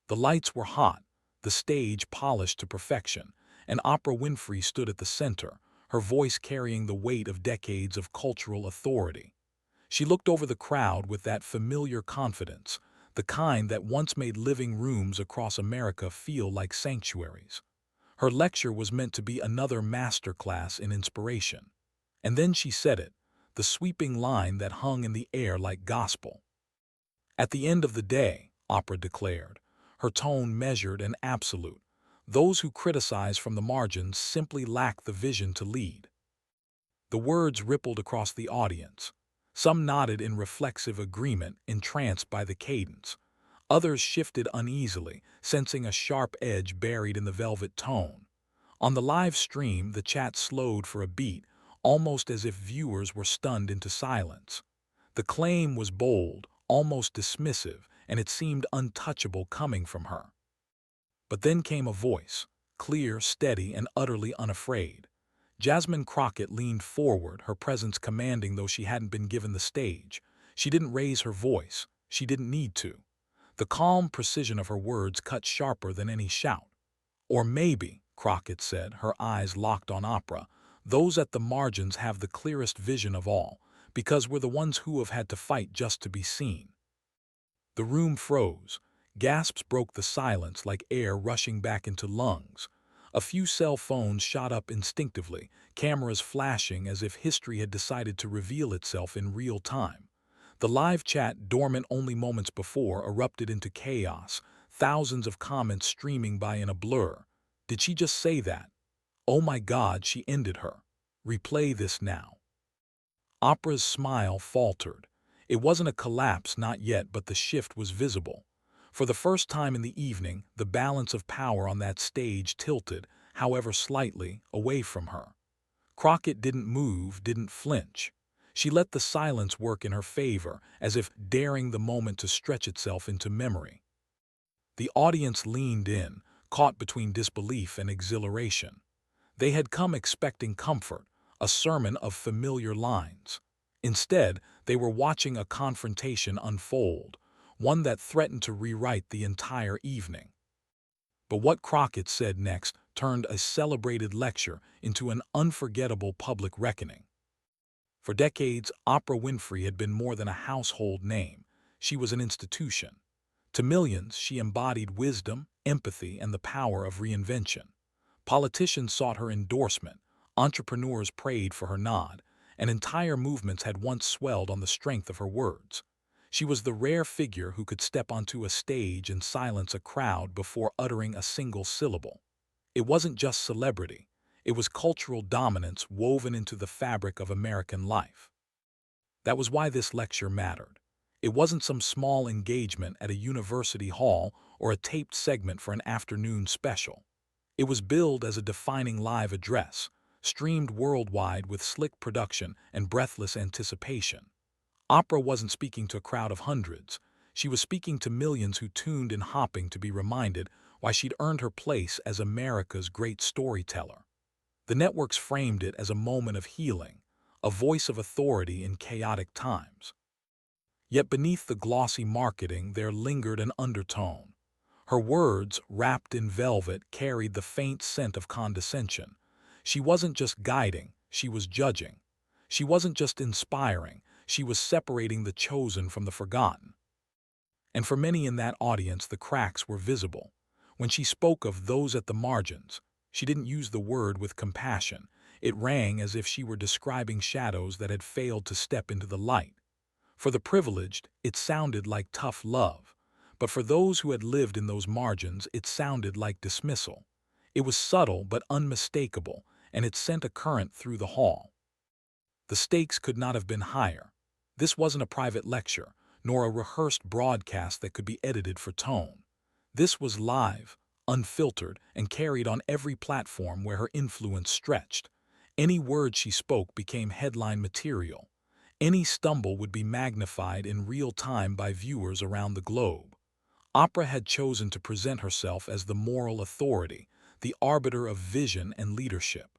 The lights were hot, the stage polished to perfection, and Oprah Winfrey stood at the center, her voice carrying the weight of decades of cultural authority. She looked over the crowd with that familiar confidence, the kind that once made living rooms across America feel like sanctuaries. Her lecture was meant to be another masterclass in inspiration. And then she said it, the sweeping line that hung in the air like gospel. "At the end of the day," Oprah declared, her tone measured and absolute, "those who criticize from the margins simply lack the vision to lead." The words rippled across the audience. Some nodded in reflexive agreement, entranced by the cadence. Others shifted uneasily, sensing a sharp edge buried in the velvet tone. On the live stream, the chat slowed for a beat, almost as if viewers were stunned into silence. The claim was bold, almost dismissive, and it seemed untouchable coming from her. But then came a voice, clear, steady, and utterly unafraid. Jasmine Crockett leaned forward, her presence commanding though she hadn't been given the stage. She didn't raise her voice. She didn't need to. The calm precision of her words cut sharper than any shout. "Or maybe," Crockett said, her eyes locked on Oprah, "those at the margins have the clearest vision of all, because we're the ones who have had to fight just to be seen." The room froze. Gasps broke the silence like air rushing back into lungs. A few cell phones shot up instinctively, cameras flashing as if history had decided to reveal itself in real time. The live chat, dormant only moments before, erupted into chaos, thousands of comments streaming by in a blur. "Did she just say that? Oh my God, she ended her. Replay this now." Oprah's smile faltered. It wasn't a collapse, not yet, but the shift was visible. For the first time in the evening, the balance of power on that stage tilted, however slightly, away from her. Crockett didn't move, didn't flinch. She let the silence work in her favor, as if daring the moment to stretch itself into memory. The audience leaned in, caught between disbelief and exhilaration. They had come expecting comfort, a sermon of familiar lines. Instead, they were watching a confrontation unfold, one that threatened to rewrite the entire evening. But what Crockett said next turned a celebrated lecture into an unforgettable public reckoning. For decades, Oprah Winfrey had been more than a household name. She was an institution. To millions, she embodied wisdom, empathy, and the power of reinvention. Politicians sought her endorsement, entrepreneurs prayed for her nod, and entire movements had once swelled on the strength of her words. She was the rare figure who could step onto a stage and silence a crowd before uttering a single syllable. It wasn't just celebrity. It was cultural dominance woven into the fabric of American life. That was why this lecture mattered. It wasn't some small engagement at a university hall or a taped segment for an afternoon special. It was billed as a defining live address, streamed worldwide with slick production and breathless anticipation. Oprah wasn't speaking to a crowd of hundreds. She was speaking to millions who tuned in hopping to be reminded why she'd earned her place as America's great storyteller. The networks framed it as a moment of healing, a voice of authority in chaotic times. Yet beneath the glossy marketing there lingered an undertone. Her words, wrapped in velvet, carried the faint scent of condescension. She wasn't just guiding, she was judging. She wasn't just inspiring, she was separating the chosen from the forgotten. And for many in that audience, the cracks were visible. When she spoke of those at the margins, she didn't use the word with compassion. It rang as if she were describing shadows that had failed to step into the light. For the privileged, it sounded like tough love. But for those who had lived in those margins, it sounded like dismissal. It was subtle but unmistakable, and it sent a current through the hall. The stakes could not have been higher. This wasn't a private lecture, nor a rehearsed broadcast that could be edited for tone. This was live, unfiltered, and carried on every platform where her influence stretched. Any word she spoke became headline material. Any stumble would be magnified in real time by viewers around the globe. Oprah had chosen to present herself as the moral authority, the arbiter of vision and leadership.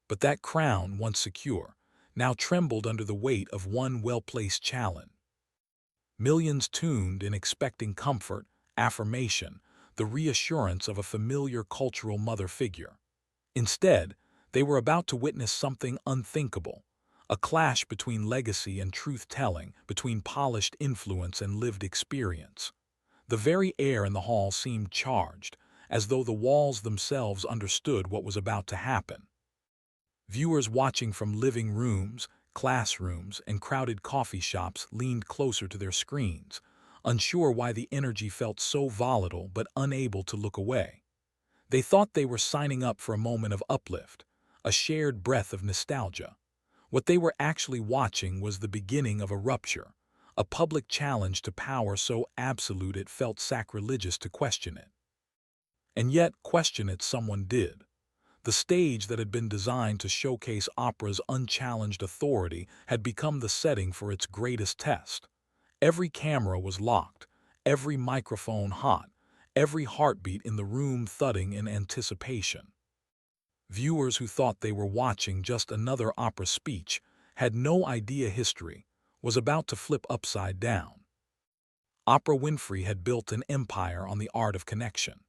But that crown, once secure, now trembled under the weight of one well-placed challenge. Millions tuned in expecting comfort, affirmation, the reassurance of a familiar cultural mother figure. Instead, they were about to witness something unthinkable, a clash between legacy and truth-telling, between polished influence and lived experience. The very air in the hall seemed charged, as though the walls themselves understood what was about to happen. Viewers watching from living rooms, classrooms, and crowded coffee shops leaned closer to their screens, unsure why the energy felt so volatile but unable to look away. They thought they were signing up for a moment of uplift, a shared breath of nostalgia. What they were actually watching was the beginning of a rupture, a public challenge to power so absolute it felt sacrilegious to question it. And yet, question it someone did. The stage that had been designed to showcase opera's unchallenged authority had become the setting for its greatest test. Every camera was locked, every microphone hot, every heartbeat in the room thudding in anticipation. Viewers who thought they were watching just another opera speech had no idea history was about to flip upside down. Oprah Winfrey had built an empire on the art of connection.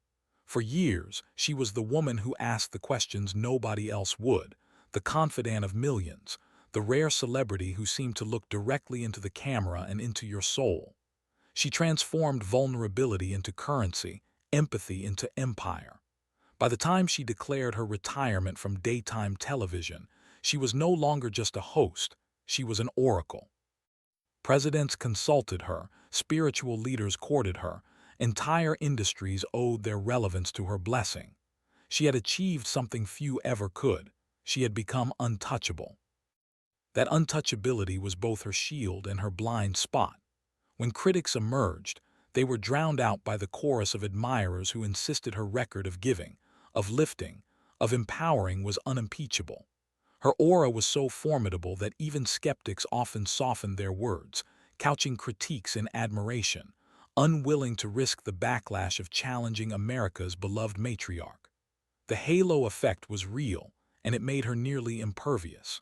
For years, she was the woman who asked the questions nobody else would, the confidant of millions, the rare celebrity who seemed to look directly into the camera and into your soul. She transformed vulnerability into currency, empathy into empire. By the time she declared her retirement from daytime television, she was no longer just a host, she was an oracle. Presidents consulted her, spiritual leaders courted her, entire industries owed their relevance to her blessing. She had achieved something few ever could. She had become untouchable. That untouchability was both her shield and her blind spot. When critics emerged, they were drowned out by the chorus of admirers who insisted her record of giving, of lifting, of empowering was unimpeachable. Her aura was so formidable that even skeptics often softened their words, couching critiques in admiration, unwilling to risk the backlash of challenging America's beloved matriarch. The halo effect was real, and it made her nearly impervious.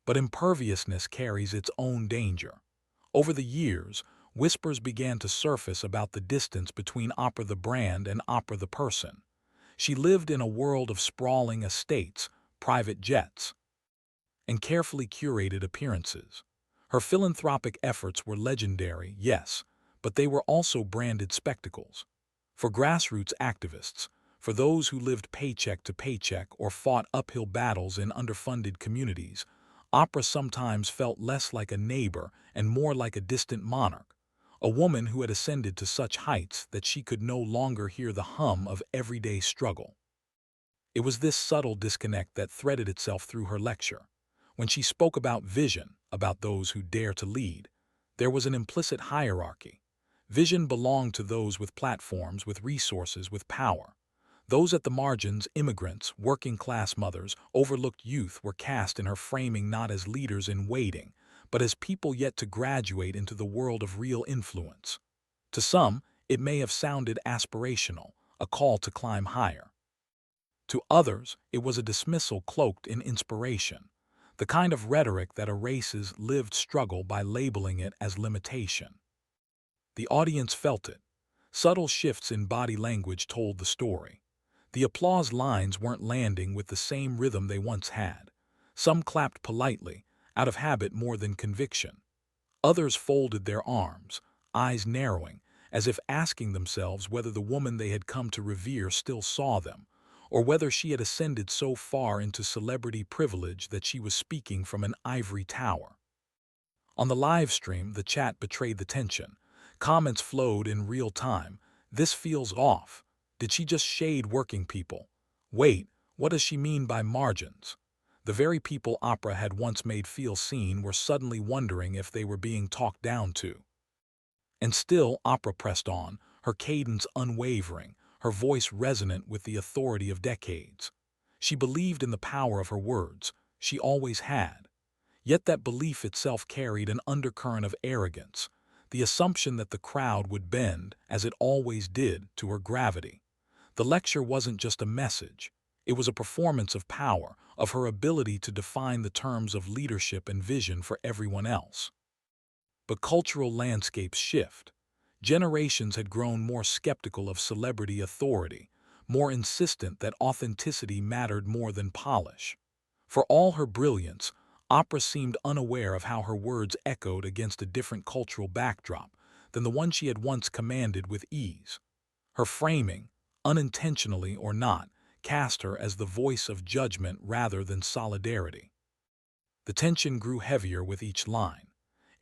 But imperviousness carries its own danger. Over the years, whispers began to surface about the distance between Oprah the brand and Oprah the person. She lived in a world of sprawling estates, private jets, and carefully curated appearances. Her philanthropic efforts were legendary, yes, but they were also branded spectacles. For grassroots activists, for those who lived paycheck to paycheck or fought uphill battles in underfunded communities, Oprah sometimes felt less like a neighbor and more like a distant monarch, a woman who had ascended to such heights that she could no longer hear the hum of everyday struggle. It was this subtle disconnect that threaded itself through her lecture. When she spoke about vision, about those who dare to lead, there was an implicit hierarchy. Vision belonged to those with platforms, with resources, with power. Those at the margins, immigrants, working-class mothers, overlooked youth, were cast in her framing not as leaders in waiting, but as people yet to graduate into the world of real influence. To some, it may have sounded aspirational, a call to climb higher. To others, it was a dismissal cloaked in inspiration, the kind of rhetoric that erases lived struggle by labeling it as limitation. The audience felt it. Subtle shifts in body language told the story. The applause lines weren't landing with the same rhythm they once had. Some clapped politely, out of habit more than conviction. Others folded their arms, eyes narrowing, as if asking themselves whether the woman they had come to revere still saw them, or whether she had ascended so far into celebrity privilege that she was speaking from an ivory tower. On the live stream, the chat betrayed the tension. Comments flowed in real time. This feels off. Did she just shade working people? Wait, what does she mean by margins? The very people Oprah had once made feel seen were suddenly wondering if they were being talked down to. And still, Oprah pressed on, her cadence unwavering, her voice resonant with the authority of decades. She believed in the power of her words. She always had. Yet that belief itself carried an undercurrent of arrogance, the assumption that the crowd would bend, as it always did, to her gravity. The lecture wasn't just a message. It was a performance of power, of her ability to define the terms of leadership and vision for everyone else. But cultural landscapes shift. Generations had grown more skeptical of celebrity authority, more insistent that authenticity mattered more than polish. For all her brilliance, Oprah seemed unaware of how her words echoed against a different cultural backdrop than the one she had once commanded with ease. Her framing, unintentionally or not, cast her as the voice of judgment rather than solidarity. The tension grew heavier with each line.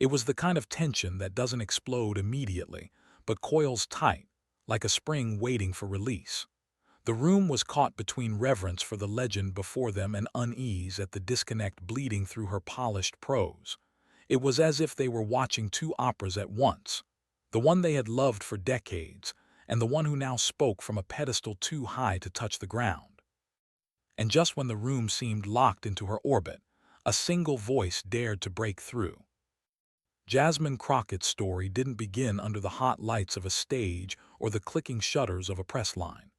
It was the kind of tension that doesn't explode immediately, but coils tight, like a spring waiting for release. The room was caught between reverence for the legend before them and unease at the disconnect bleeding through her polished prose. It was as if they were watching two operas at once, the one they had loved for decades, and the one who now spoke from a pedestal too high to touch the ground. And just when the room seemed locked into her orbit, a single voice dared to break through. Jasmine Crockett's story didn't begin under the hot lights of a stage or the clicking shutters of a press line.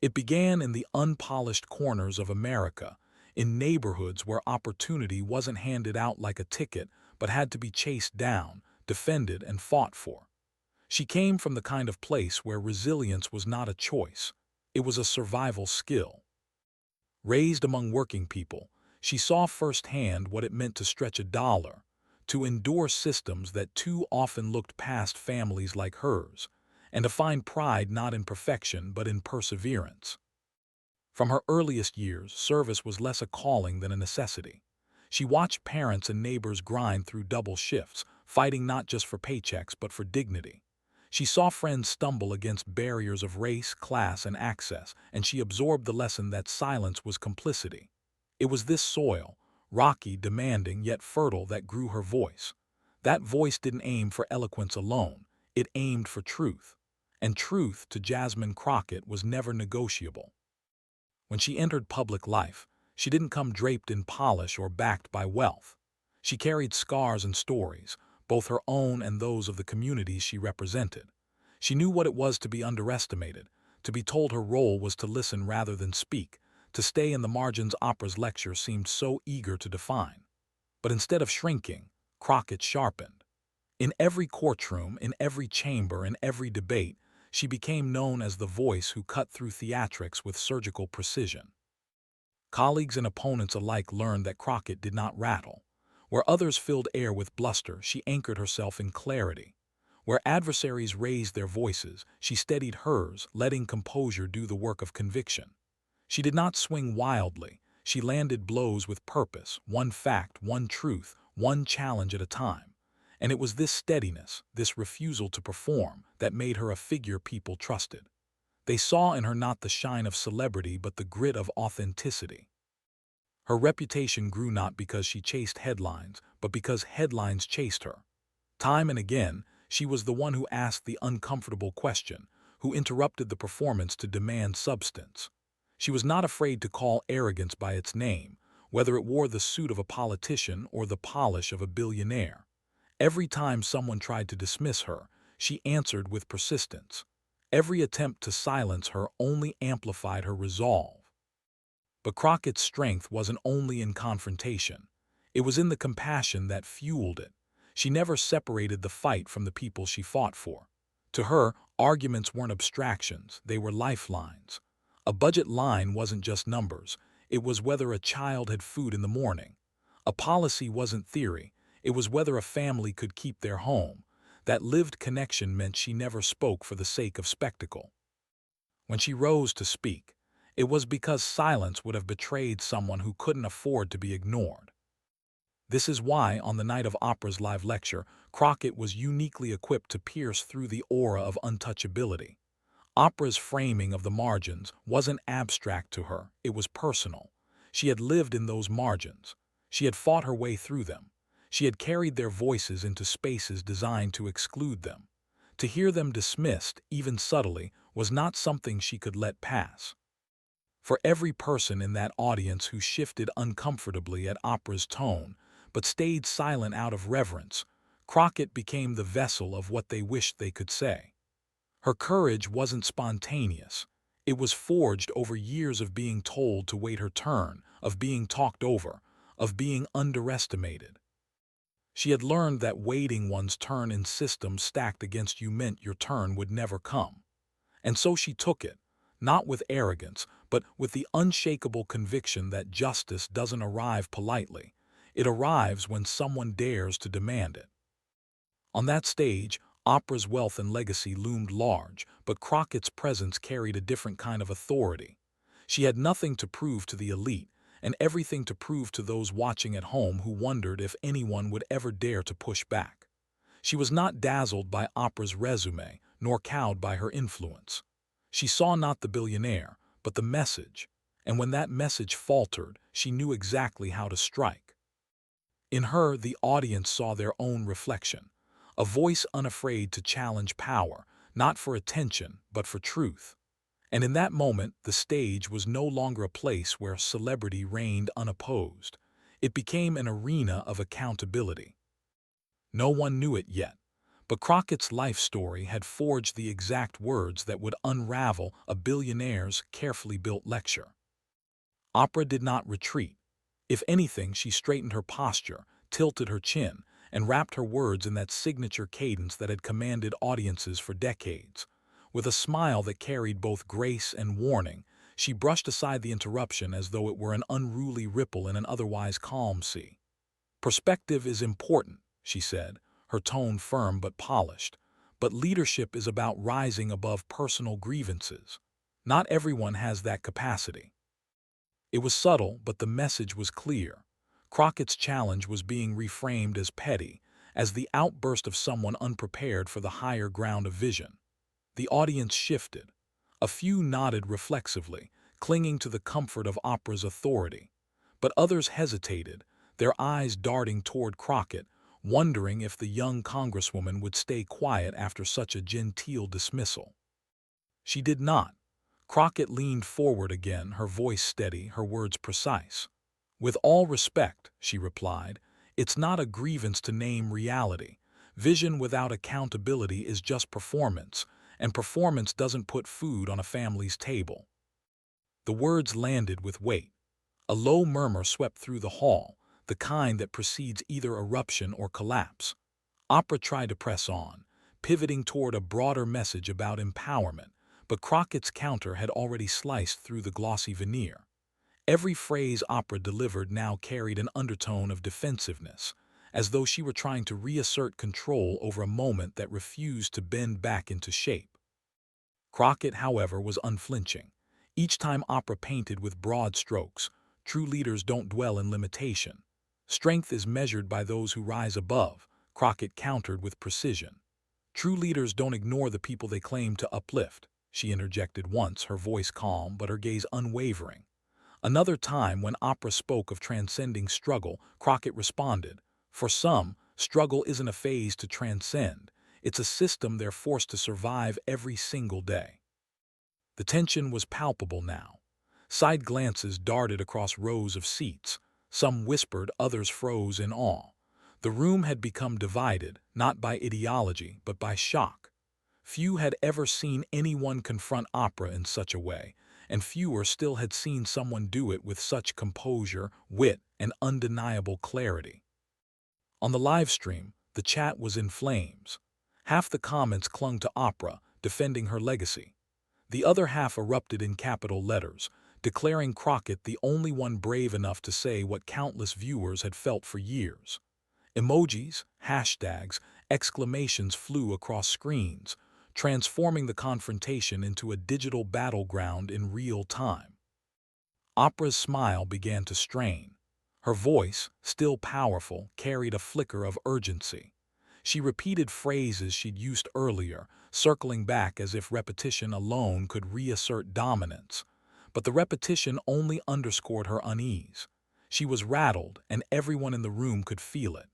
It began in the unpolished corners of America, in neighborhoods where opportunity wasn't handed out like a ticket but had to be chased down, defended, and fought for. She came from the kind of place where resilience was not a choice, it was a survival skill. Raised among working people, she saw firsthand what it meant to stretch a dollar, to endure systems that too often looked past families like hers, and to find pride not in perfection but in perseverance. From her earliest years, service was less a calling than a necessity. She watched parents and neighbors grind through double shifts, fighting not just for paychecks but for dignity. She saw friends stumble against barriers of race, class, and access, and she absorbed the lesson that silence was complicity. It was this soil, rocky, demanding, yet fertile, that grew her voice. That voice didn't aim for eloquence alone, it aimed for truth. And truth, to Jasmine Crockett, was never negotiable. When she entered public life, she didn't come draped in polish or backed by wealth. She carried scars and stories, both her own and those of the communities she represented. She knew what it was to be underestimated, to be told her role was to listen rather than speak, to stay in the margins Oprah's lecture seemed so eager to define. But instead of shrinking, Crockett sharpened. In every courtroom, in every chamber, in every debate, she became known as the voice who cut through theatrics with surgical precision. Colleagues and opponents alike learned that Crockett did not rattle. Where others filled air with bluster, she anchored herself in clarity. Where adversaries raised their voices, she steadied hers, letting composure do the work of conviction. She did not swing wildly. She landed blows with purpose, one fact, one truth, one challenge at a time. And it was this steadiness, this refusal to perform, that made her a figure people trusted. They saw in her not the shine of celebrity but the grit of authenticity. Her reputation grew not because she chased headlines, but because headlines chased her. Time and again, she was the one who asked the uncomfortable question, who interrupted the performance to demand substance. She was not afraid to call arrogance by its name, whether it wore the suit of a politician or the polish of a billionaire. Every time someone tried to dismiss her, she answered with persistence. Every attempt to silence her only amplified her resolve. But Crockett's strength wasn't only in confrontation. It was in the compassion that fueled it. She never separated the fight from the people she fought for. To her, arguments weren't abstractions, they were lifelines. A budget line wasn't just numbers, it was whether a child had food in the morning. A policy wasn't theory, it was whether a family could keep their home. That lived connection meant she never spoke for the sake of spectacle. When she rose to speak, it was because silence would have betrayed someone who couldn't afford to be ignored. This is why, on the night of Oprah's live lecture, Crockett was uniquely equipped to pierce through the aura of untouchability. Oprah's framing of the margins wasn't abstract to her, it was personal. She had lived in those margins. She had fought her way through them. She had carried their voices into spaces designed to exclude them. To hear them dismissed, even subtly, was not something she could let pass. For every person in that audience who shifted uncomfortably at Oprah's tone, but stayed silent out of reverence, Crockett became the vessel of what they wished they could say. Her courage wasn't spontaneous. It was forged over years of being told to wait her turn, of being talked over, of being underestimated. She had learned that waiting one's turn in systems stacked against you meant your turn would never come. And so she took it, not with arrogance, but with the unshakable conviction that justice doesn't arrive politely. It arrives when someone dares to demand it. On that stage, Oprah's wealth and legacy loomed large, but Crockett's presence carried a different kind of authority. She had nothing to prove to the elite, and everything to prove to those watching at home who wondered if anyone would ever dare to push back. She was not dazzled by Oprah's resume, nor cowed by her influence. She saw not the billionaire, but the message, and when that message faltered, she knew exactly how to strike. In her, the audience saw their own reflection, a voice unafraid to challenge power, not for attention, but for truth. And in that moment, the stage was no longer a place where celebrity reigned unopposed. It became an arena of accountability. No one knew it yet, but Crockett's life story had forged the exact words that would unravel a billionaire's carefully built lecture. Oprah did not retreat. If anything, she straightened her posture, tilted her chin, and wrapped her words in that signature cadence that had commanded audiences for decades. With a smile that carried both grace and warning, she brushed aside the interruption as though it were an unruly ripple in an otherwise calm sea. "Perspective is important," she said, her tone firm but polished. "But leadership is about rising above personal grievances. Not everyone has that capacity." It was subtle, but the message was clear. Crockett's challenge was being reframed as petty, as the outburst of someone unprepared for the higher ground of vision. The audience shifted. A few nodded reflexively, clinging to the comfort of Oprah's authority. But others hesitated, their eyes darting toward Crockett, wondering if the young Congresswoman would stay quiet after such a genteel dismissal. She did not. Crockett leaned forward again, her voice steady, her words precise. "With all respect," she replied, "it's not a grievance to name reality. Vision without accountability is just performance, and performance doesn't put food on a family's table." The words landed with weight. A low murmur swept through the hall, the kind that precedes either eruption or collapse. Oprah tried to press on, pivoting toward a broader message about empowerment, but Crockett's counter had already sliced through the glossy veneer. Every phrase Oprah delivered now carried an undertone of defensiveness, as though she were trying to reassert control over a moment that refused to bend back into shape. Crockett, however, was unflinching. Each time Oprah painted with broad strokes, "True leaders don't dwell in limitation. Strength is measured by those who rise above," Crockett countered with precision. "True leaders don't ignore the people they claim to uplift," she interjected once, her voice calm but her gaze unwavering. Another time, when Oprah spoke of transcending struggle, Crockett responded, "For some, struggle isn't a phase to transcend. It's a system they're forced to survive every single day." The tension was palpable now. Side glances darted across rows of seats. Some whispered, others froze in awe. The room had become divided, not by ideology, but by shock. Few had ever seen anyone confront Oprah in such a way, and fewer still had seen someone do it with such composure, wit, and undeniable clarity. On the live stream, the chat was in flames. Half the comments clung to Oprah, defending her legacy. The other half erupted in capital letters, declaring Crockett the only one brave enough to say what countless viewers had felt for years. Emojis, hashtags, exclamations flew across screens, transforming the confrontation into a digital battleground in real time. Oprah's smile began to strain. Her voice, still powerful, carried a flicker of urgency. She repeated phrases she'd used earlier, circling back as if repetition alone could reassert dominance. But the repetition only underscored her unease. She was rattled, and everyone in the room could feel it.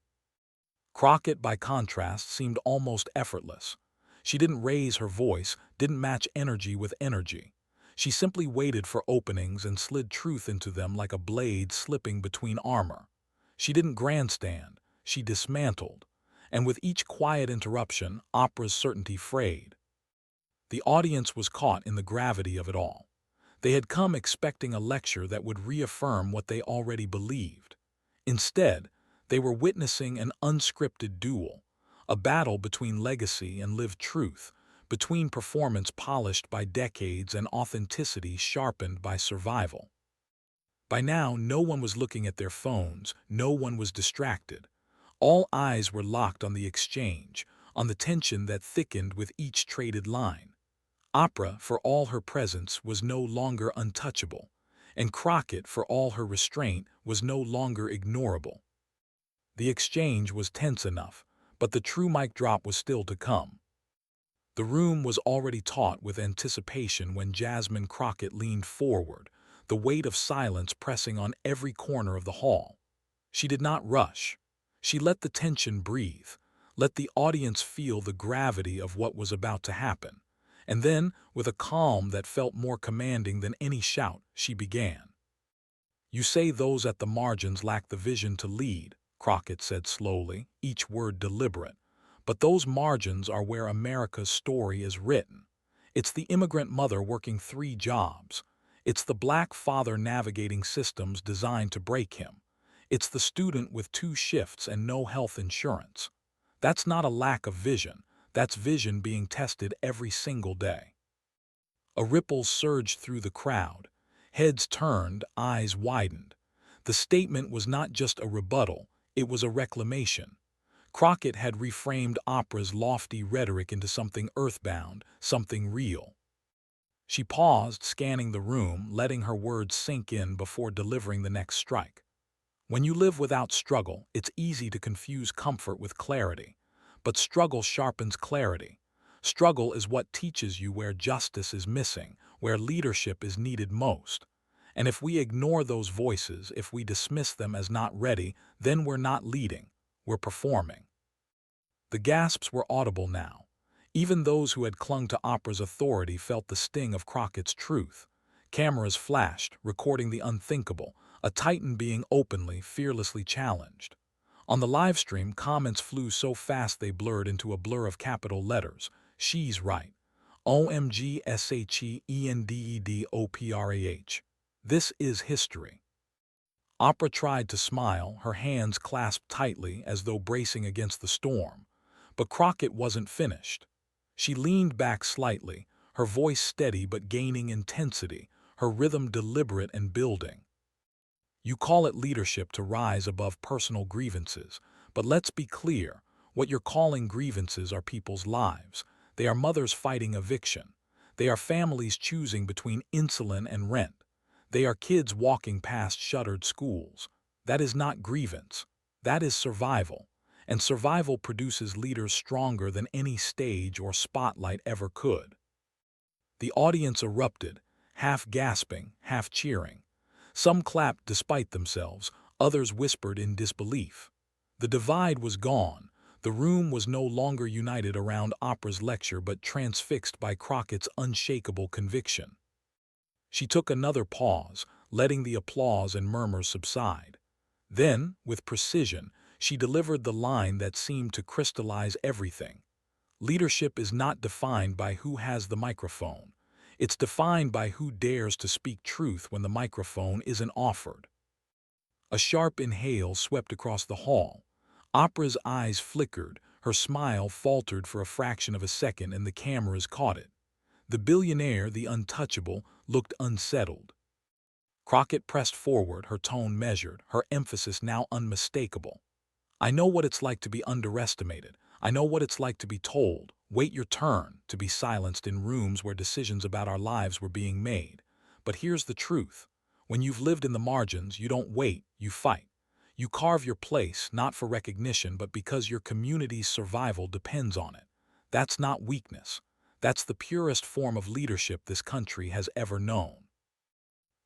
Crockett, by contrast, seemed almost effortless. She didn't raise her voice, didn't match energy with energy. She simply waited for openings and slid truth into them like a blade slipping between armor. She didn't grandstand, she dismantled. And with each quiet interruption, Oprah's certainty frayed. The audience was caught in the gravity of it all. They had come expecting a lecture that would reaffirm what they already believed. Instead, They were witnessing an unscripted duel, a battle between legacy and lived truth, between performance polished by decades and authenticity sharpened by survival. By now, no one was looking at their phones, no one was distracted. All eyes were locked on the exchange, on the tension that thickened with each traded line. Oprah, for all her presence, was no longer untouchable, and Crockett, for all her restraint, was no longer ignorable. The exchange was tense enough, but the true mic drop was still to come. The room was already taut with anticipation when Jasmine Crockett leaned forward, the weight of silence pressing on every corner of the hall. She did not rush. She let the tension breathe, let the audience feel the gravity of what was about to happen. And then, with a calm that felt more commanding than any shout, she began. "You say those at the margins lack the vision to lead," Crockett said slowly, each word deliberate. "But those margins are where America's story is written. It's the immigrant mother working 3 jobs. It's the black father navigating systems designed to break him. It's the student with 2 shifts and no health insurance. That's not a lack of vision. That's vision being tested every single day." A ripple surged through the crowd. Heads turned, eyes widened. The statement was not just a rebuttal, it was a reclamation. Crockett had reframed Oprah's lofty rhetoric into something earthbound, something real. She paused, scanning the room, letting her words sink in before delivering the next strike. When you live without struggle, it's easy to confuse comfort with clarity. But struggle sharpens clarity. Struggle is what teaches you where justice is missing, where leadership is needed most. And if we ignore those voices, if we dismiss them as not ready, then we're not leading, we're performing. The gasps were audible now. Even those who had clung to Oprah's authority felt the sting of Crockett's truth. Cameras flashed, recording the unthinkable, a titan being openly, fearlessly challenged. On the live stream, comments flew so fast they blurred into a blur of capital letters. "She's right. OMG SHENDEDOPRAH. This is history." Oprah tried to smile, her hands clasped tightly as though bracing against the storm. But Crockett wasn't finished. She leaned back slightly, her voice steady but gaining intensity, her rhythm deliberate and building. "You call it leadership to rise above personal grievances, but let's be clear, what you're calling grievances are people's lives. They are mothers fighting eviction. They are families choosing between insulin and rent. They are kids walking past shuttered schools. That is not grievance. That is survival. And survival produces leaders stronger than any stage or spotlight ever could." The audience erupted, half gasping, half cheering. Some clapped despite themselves, others whispered in disbelief. The divide was gone. The room was no longer united around Oprah's lecture but transfixed by Crockett's unshakable conviction. She took another pause, letting the applause and murmurs subside. Then, with precision, she delivered the line that seemed to crystallize everything. "Leadership is not defined by who has the microphone. It's defined by who dares to speak truth when the microphone isn't offered." A sharp inhale swept across the hall. Oprah's eyes flickered, her smile faltered for a fraction of a second, and the cameras caught it. The billionaire, the untouchable, looked unsettled. Crockett pressed forward, her tone measured, her emphasis now unmistakable. "I know what it's like to be underestimated. I know what it's like to be told, 'Wait your turn,' to be silenced in rooms where decisions about our lives were being made. But here's the truth. When you've lived in the margins, you don't wait, you fight. You carve your place, not for recognition, but because your community's survival depends on it. That's not weakness. That's the purest form of leadership this country has ever known."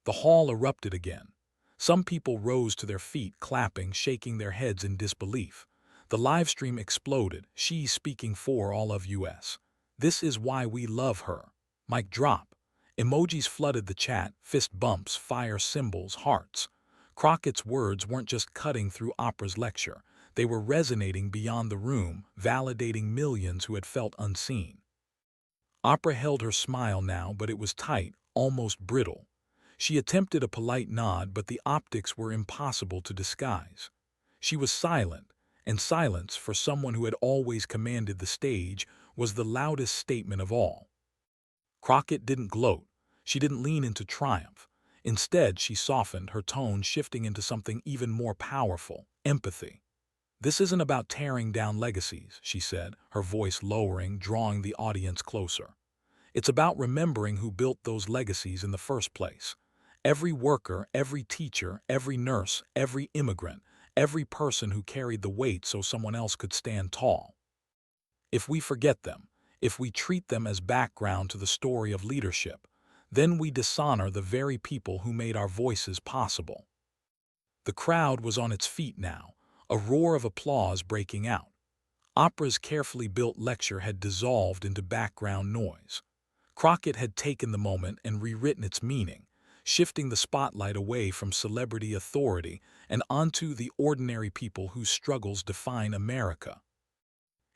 The hall erupted again. Some people rose to their feet, clapping, shaking their heads in disbelief. The live stream exploded, "She's speaking for all of US. This is why we love her." Mic drop. Emojis flooded the chat, fist bumps, fire symbols, hearts. Crockett's words weren't just cutting through Oprah's lecture. They were resonating beyond the room, validating millions who had felt unseen. Oprah held her smile now, but it was tight, almost brittle. She attempted a polite nod, but the optics were impossible to disguise. She was silent, and silence, for someone who had always commanded the stage, was the loudest statement of all. Crockett didn't gloat. She didn't lean into triumph. Instead, she softened, her tone shifting into something even more powerful: empathy. "This isn't about tearing down legacies," she said, her voice lowering, drawing the audience closer. "It's about remembering who built those legacies in the first place. Every worker, every teacher, every nurse, every immigrant, every person who carried the weight so someone else could stand tall. If we forget them, if we treat them as background to the story of leadership, then we dishonor the very people who made our voices possible." The crowd was on its feet now, a roar of applause breaking out. Oprah's carefully built lecture had dissolved into background noise. Crockett had taken the moment and rewritten its meaning, shifting the spotlight away from celebrity authority and onto the ordinary people whose struggles define America.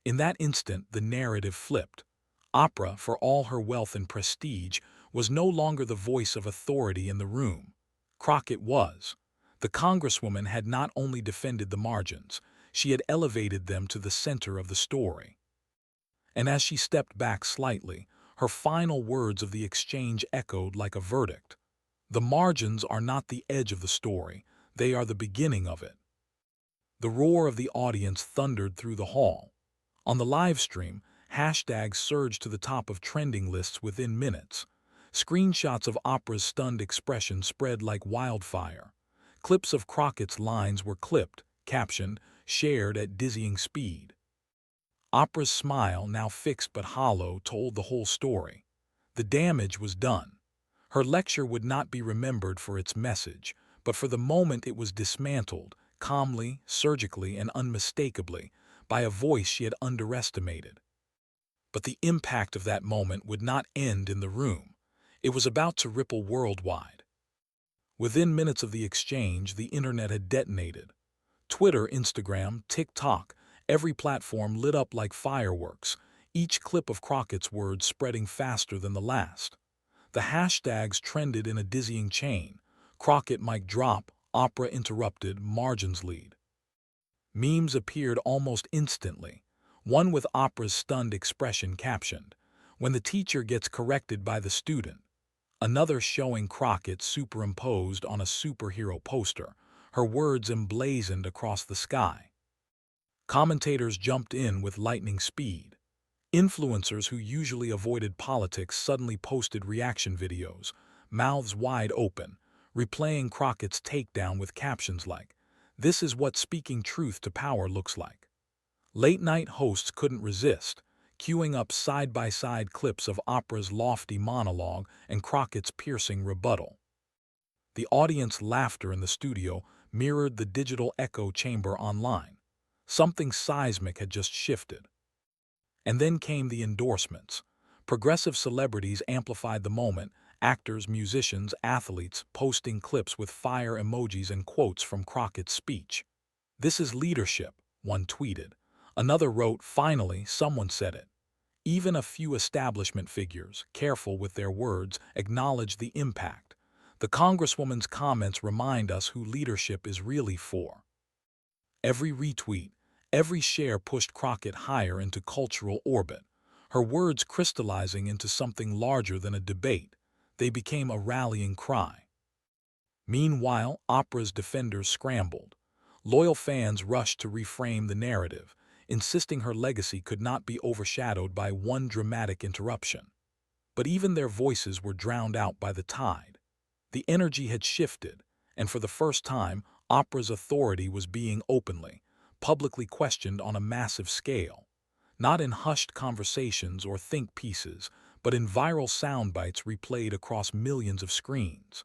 In that instant, the narrative flipped. Oprah, for all her wealth and prestige, was no longer the voice of authority in the room. Crockett was. The Congresswoman had not only defended the margins, she had elevated them to the center of the story. And as she stepped back slightly, her final words of the exchange echoed like a verdict. "The margins are not the edge of the story, they are the beginning of it." The roar of the audience thundered through the hall. On the live stream, hashtags surged to the top of trending lists within minutes. Screenshots of Oprah's stunned expression spread like wildfire. Clips of Crockett's lines were clipped, captioned, shared at dizzying speed. Oprah's smile, now fixed but hollow, told the whole story. The damage was done. Her lecture would not be remembered for its message, but for the moment it was dismantled, calmly, surgically, and unmistakably, by a voice she had underestimated. But the impact of that moment would not end in the room. It was about to ripple worldwide. Within minutes of the exchange, the internet had detonated. Twitter, Instagram, TikTok, every platform lit up like fireworks, each clip of Crockett's words spreading faster than the last. The hashtags trended in a dizzying chain. Crockett mic drop, Oprah interrupted, margins lead. Memes appeared almost instantly, one with Oprah's stunned expression captioned, "When the teacher gets corrected by the student." Another showing Crockett superimposed on a superhero poster, her words emblazoned across the sky. Commentators jumped in with lightning speed. Influencers who usually avoided politics suddenly posted reaction videos, mouths wide open, replaying Crockett's takedown with captions like, "This is what speaking truth to power looks like." Late-night hosts couldn't resist, queuing up side-by-side clips of Oprah's lofty monologue and Crockett's piercing rebuttal. The audience laughter in the studio mirrored the digital echo chamber online. Something seismic had just shifted. And then came the endorsements. Progressive celebrities amplified the moment, actors, musicians, athletes posting clips with fire emojis and quotes from Crockett's speech. "This is leadership," one tweeted. Another wrote, "Finally, someone said it." Even a few establishment figures, careful with their words, acknowledged the impact. The Congresswoman's comments remind us who leadership is really for. Every retweet, every share pushed Crockett higher into cultural orbit, her words crystallizing into something larger than a debate. They became a rallying cry. Meanwhile, Oprah's defenders scrambled. Loyal fans rushed to reframe the narrative, insisting her legacy could not be overshadowed by one dramatic interruption. But even their voices were drowned out by the tide. The energy had shifted, and for the first time, Oprah's authority was being openly, publicly questioned on a massive scale. Not in hushed conversations or think pieces, but in viral soundbites replayed across millions of screens.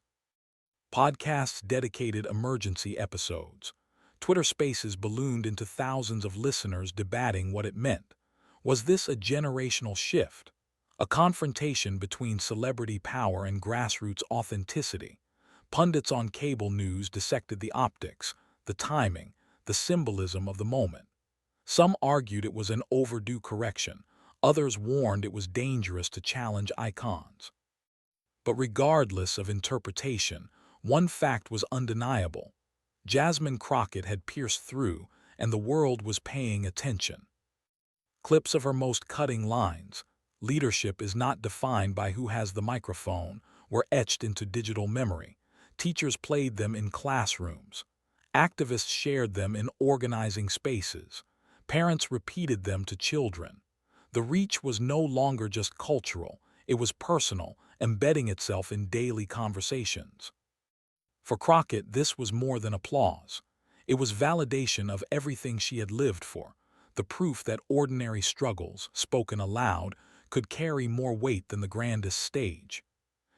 Podcasts dedicated emergency episodes. Twitter Spaces ballooned into thousands of listeners debating what it meant. Was this a generational shift? A confrontation between celebrity power and grassroots authenticity? Pundits on cable news dissected the optics, the timing, the symbolism of the moment. Some argued it was an overdue correction. Others warned it was dangerous to challenge icons. But regardless of interpretation, one fact was undeniable. Jasmine Crockett had pierced through, and the world was paying attention. Clips of her most cutting lines, "Leadership is not defined by who has the microphone," were etched into digital memory. Teachers played them in classrooms. Activists shared them in organizing spaces. Parents repeated them to children. The reach was no longer just cultural, it was personal, embedding itself in daily conversations. For Crockett, this was more than applause. It was validation of everything she had lived for, the proof that ordinary struggles, spoken aloud, could carry more weight than the grandest stage.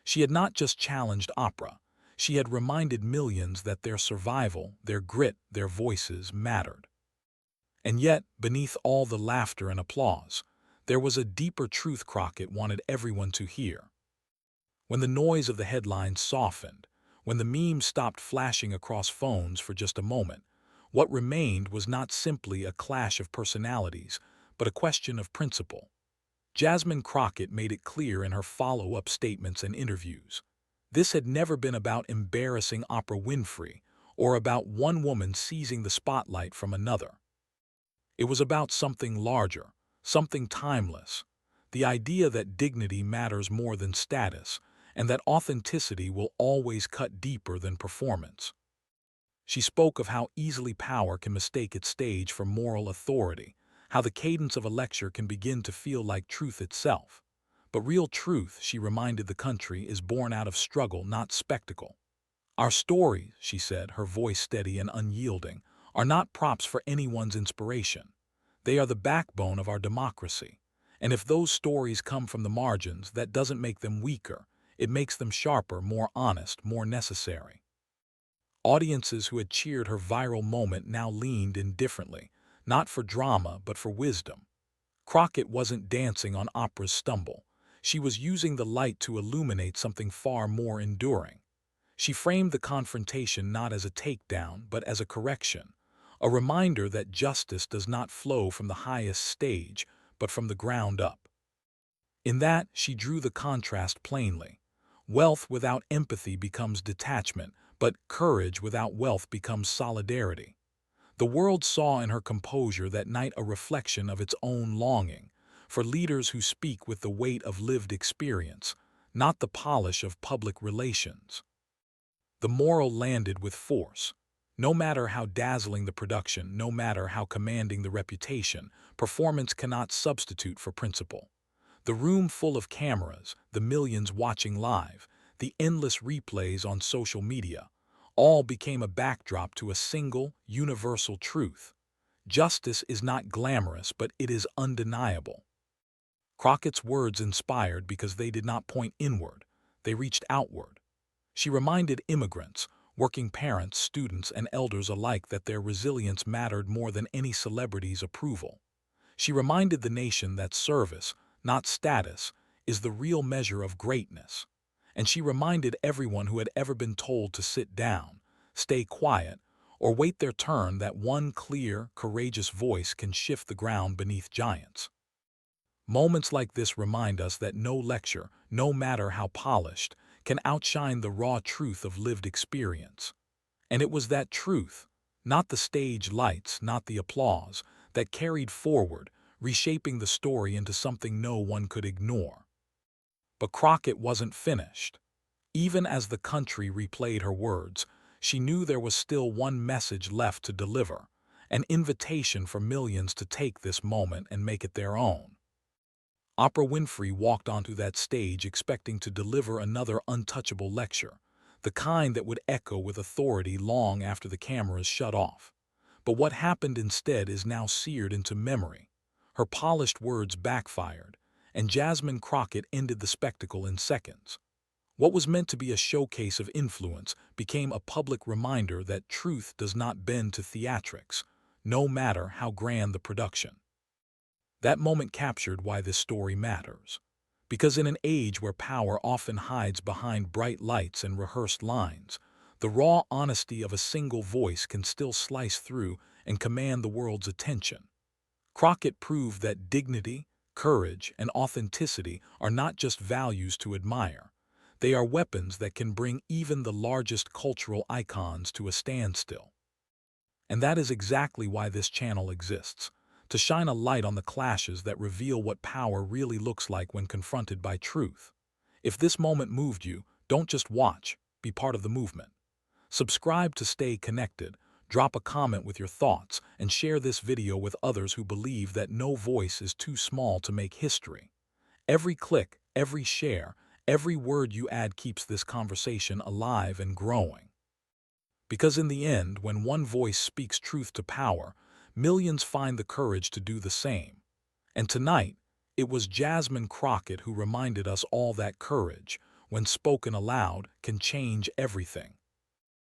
She had not just challenged Oprah, she had reminded millions that their survival, their grit, their voices mattered. And yet, beneath all the laughter and applause, there was a deeper truth Crockett wanted everyone to hear. When the noise of the headlines softened, when the memes stopped flashing across phones for just a moment, what remained was not simply a clash of personalities, but a question of principle. Jasmine Crockett made it clear in her follow-up statements and interviews. This had never been about embarrassing Oprah Winfrey or about one woman seizing the spotlight from another. It was about something larger, something timeless, the idea that dignity matters more than status, and that authenticity will always cut deeper than performance. She spoke of how easily power can mistake its stage for moral authority, how the cadence of a lecture can begin to feel like truth itself. But real truth, she reminded the country, is born out of struggle, not spectacle. Our stories, she said, her voice steady and unyielding, are not props for anyone's inspiration. They are the backbone of our democracy. And if those stories come from the margins, that doesn't make them weaker. It makes them sharper, more honest, more necessary. Audiences who had cheered her viral moment now leaned in differently, not for drama but for wisdom. Crockett wasn't dancing on Oprah's stumble. She was using the light to illuminate something far more enduring. She framed the confrontation not as a takedown but as a correction, a reminder that justice does not flow from the highest stage but from the ground up. In that, she drew the contrast plainly. Wealth without empathy becomes detachment, but courage without wealth becomes solidarity. The world saw in her composure that night a reflection of its own longing, for leaders who speak with the weight of lived experience, not the polish of public relations. The moral landed with force. No matter how dazzling the production, no matter how commanding the reputation, performance cannot substitute for principle. The room full of cameras, the millions watching live, the endless replays on social media, all became a backdrop to a single, universal truth. Justice is not glamorous, but it is undeniable. Crockett's words inspired because they did not point inward, they reached outward. She reminded immigrants, working parents, students, and elders alike that their resilience mattered more than any celebrity's approval. She reminded the nation that service, not status, is the real measure of greatness. And she reminded everyone who had ever been told to sit down, stay quiet, or wait their turn that one clear, courageous voice can shift the ground beneath giants. Moments like this remind us that no lecture, no matter how polished, can outshine the raw truth of lived experience. And it was that truth, not the stage lights, not the applause, that carried forward, reshaping the story into something no one could ignore. But Crockett wasn't finished. Even as the country replayed her words, she knew there was still one message left to deliver, an invitation for millions to take this moment and make it their own. Oprah Winfrey walked onto that stage expecting to deliver another untouchable lecture, the kind that would echo with authority long after the cameras shut off. But what happened instead is now seared into memory. Her polished words backfired, and Jasmine Crockett ended the spectacle in seconds. What was meant to be a showcase of influence became a public reminder that truth does not bend to theatrics, no matter how grand the production. That moment captured why this story matters. Because in an age where power often hides behind bright lights and rehearsed lines, the raw honesty of a single voice can still slice through and command the world's attention. Crockett proved that dignity, courage, and authenticity are not just values to admire. They are weapons that can bring even the largest cultural icons to a standstill. And that is exactly why this channel exists, to shine a light on the clashes that reveal what power really looks like when confronted by truth. If this moment moved you, don't just watch, be part of the movement. Subscribe to stay connected, drop a comment with your thoughts, and share this video with others who believe that no voice is too small to make history. Every click, every share, every word you add keeps this conversation alive and growing. Because in the end, when one voice speaks truth to power, millions find the courage to do the same. And tonight, it was Jasmine Crockett who reminded us all that courage, when spoken aloud, can change everything.